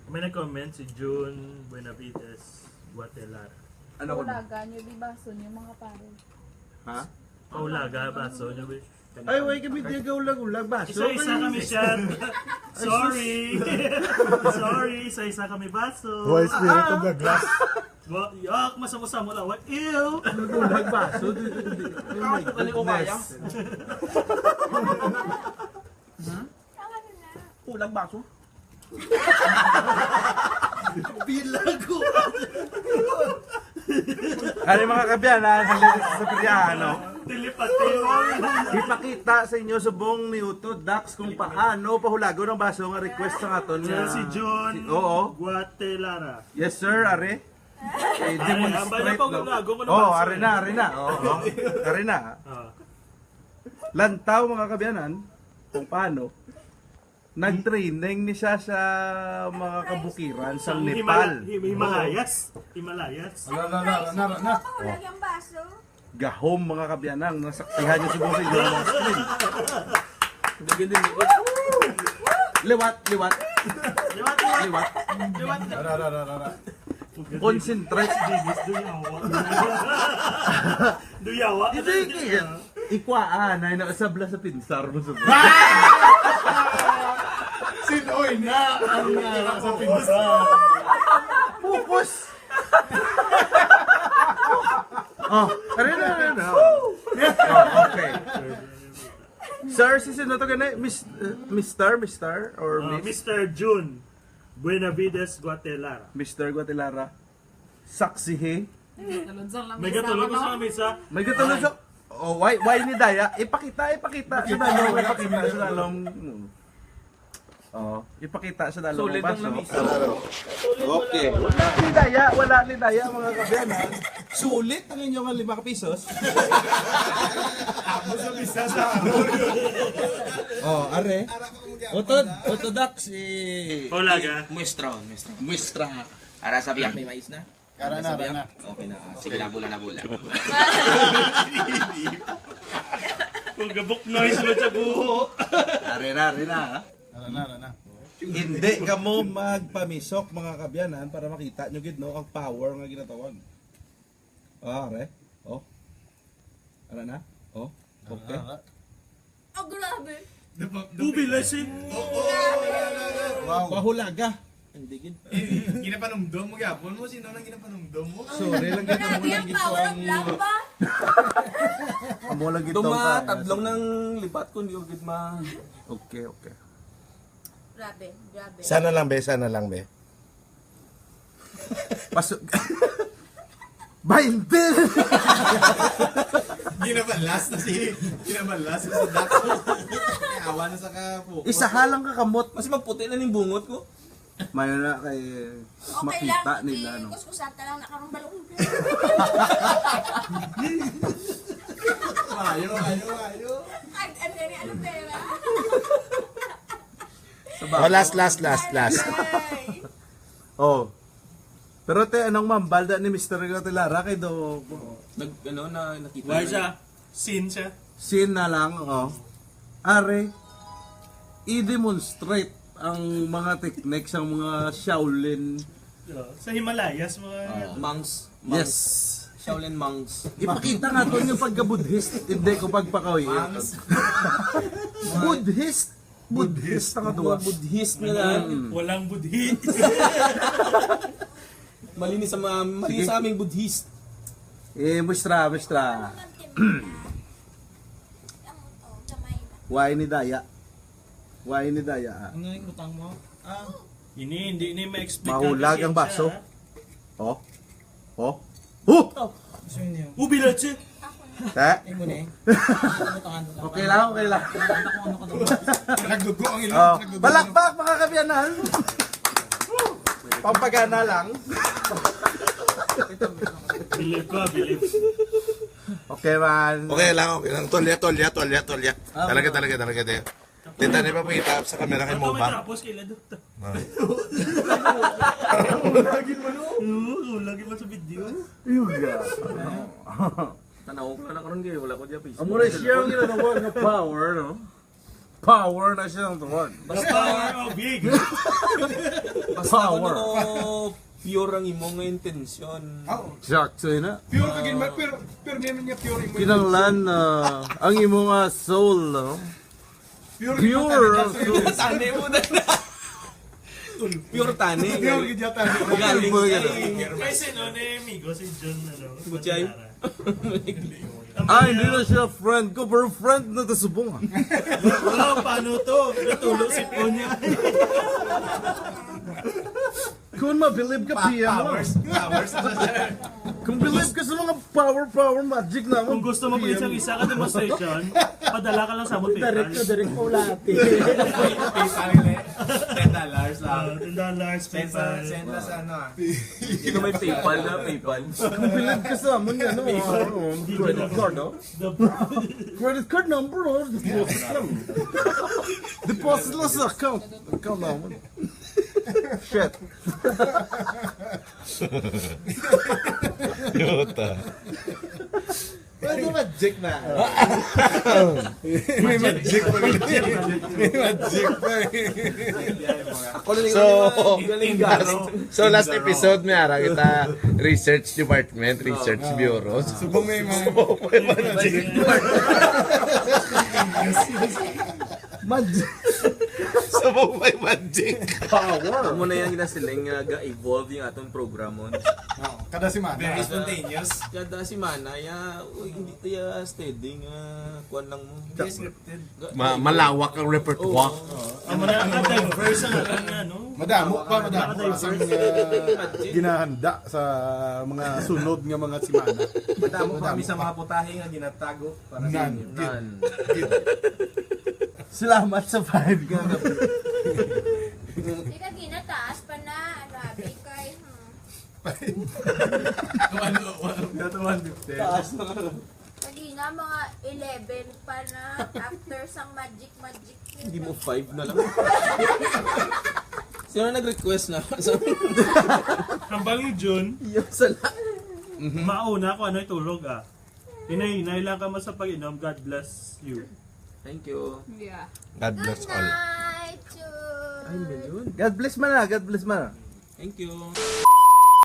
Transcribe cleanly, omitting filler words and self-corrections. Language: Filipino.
May nag-comment si June Buenavides Guatelar. Ano ko? Ulaga nyo, di baso nyo mga pare. Ha? Kaulaga, baso nyo. Ay, wait kami di ulag-ulag baso. Isa-isa kami siya. Sorry. Sorry, isa-isa kami baso. Why spirit of the glass? Yak, masama-sama lang. What? Ew! Ulag baso. Oh my goodness. Ulag baso? Bilago! Ano mga kabyanan, halilis sa Priano. Telepathy. Ipakita sa inyo sa buong Niuto, Dax, kung paano pahulago ng baso nga request sa aton. Siya si June Oo. Guatelara. Yes sir, are. Demonstrate Oh, are na. Oo. Are na. Lantaw mga kabyanan, kung paano nag-training ni siya sa mga kabukiran sa Nepal. Himalayas. Na. Yung baso. Gahom mga kabyanang, nasaktihan niyo siguro sa inyo ng screen. Liwat. Ra. Concentrate. Duyawa. Ikwaan ay nakasabla sa pinsar mo sa Sinoy na ang sa pinsa. Focus! Oh, na. Okay. Sir, si sino to ganay? Mr. or Miss? Mr. June Buenavides Guatelara. Mr. Guatelara. Saksihe. May katulog ko sa misa. May katulog sa... Oh, why ni Daya? Ipakita sa dalong. Oh, ipakita sa dalong Solid ang baso. lamisa. Okay. Wala ni Daya mga kabyanan. Sulit ang inyong 5 pesos. Ako sa misa sa Oh, are. Otodax Ulaga. muestra. Ara sa biyak may mais na. Kara na. Okay na. Sige na bula. Kung gabok noise mo sa buho. Are na. Na. Hindi ka mo magpamisok mga kabyanan para makita nyo gid no ang power nga ginatawag. Are. Oh. Ara na? Oh. Okay. Oh, grabe. Ubilasin. Wow. Pahulaga. Hindi gid. Ginapanumdom mo gyapon mo sino nang ginapanumdom mo? Sorry lang gito Grabe mo lang ang gito power ang of love ba? mo lang gito Tuma tablong ng lipat ko hindi ko gid Okay. Grabe. Sana lang be. Pasok. 20! Ginabalas na sa Dax. Awa na sa kapo. Isahalang ka kamot. Mas magputi na ning bungot ko. Mayo na kay Okay makita lang. nila no. Kuskusata lang nakarong balong. Ayo. Ay, ano pera? Last. Ay. Oh. Pero te anong mambalda ni Mr. Gatelara kay do Nakita. Why siya? Sin siya. sin na lang oh. Are i-demonstrate ang mga techniques ng mga Shaolin. Sa Himalayas mga Monks. Yes. Shaolin monks. Ipakita nga to yung pagka-Buddhist, hindi ko pagpakawi. Buddhist ang Mga adwa. Buddhist nila. walang budhi. Malinis sa aming Buddhist. Muestra. Why ni Daya? Ano yung utang mo? Hindi ma-explain. Mahulag ang baso. Oh. Ubilasin. Te? Mo na eh. Okay lang. Nagdugo ang ilong. Oh. Balakbak mga kabyanan. Pampagana lang. Believe. Okay man. Okay lang. Tolya. Talaga. Tinta na ipapakita sa camera kay Ano may Moba. tapos kay Lado? Lagi mo sa video. Yuga. Tanaw ko na karon kayo, wala ko diya piso. Amore siya ang ginatawag nga power, no? Power na siya ang tawag. The power of big. Power. Pure ang imong intensyon. Jack, sa'yo na. Pure ka gin, pero meron niya pure imo. Kinanglan na ang imo nga soul, no? Pure ang soul. Tane mo na. Pure tane. Pure gid yata. Galing Pure sa Kasi no, amigo si John, Butchay. Ay, hindi na siya friend ko, pero friend na tasubong. Wow, paano to? Natulog si Ponya. Kung mabilib ka, PM mo. Powers. Kung believe ka sa mga power magic na Kung gusto mo pa isang isa ka demonstration, padala ka lang sa among PayPal. direct ko ulati. PayPal ni $10 lang. $10 PayPal. Send na sa ano ah. Hindi may PayPal na PayPal. Kung believe ka sa amin, ano, credit card, no? Credit card number, no? Deposit lang. Deposit lang sa account. Account naman. Shit. Pwede magic na. May magic pa rin. May magic pa Ako na galing So last episode may ara kita research department, research bureau. Subong may mga Magic. Sabog may magic. Power. Amo na yan ginasiling nga ga-evolve yung atong programon. kada semana. Very spontaneous. Kada si Mana, hindi tayo steady nga kuan lang mo. Hindi scripted. Malawak ang repertoire. Amo na ang diverse ang ano. Madamo ang ginahanda sa mga sunod nga mga semana. Madamo pa kami sa mga putahe nga ginatago para sa inyo. None. Salamat sa 5 nga. Hindi ka ginataas pa na. Grabe kay. Kanina mga 11 pa na. After sang magic. Hindi mo 5 na lang. Sino nag-request na? Hambang ni June, Yung sala. mauna ko ano itulog ah. Hinay lang ka mo sa pag-inom. God bless you. Thank you. Yeah. God bless all. Night, June. Ay, million. God bless man na, God bless man na. Thank you.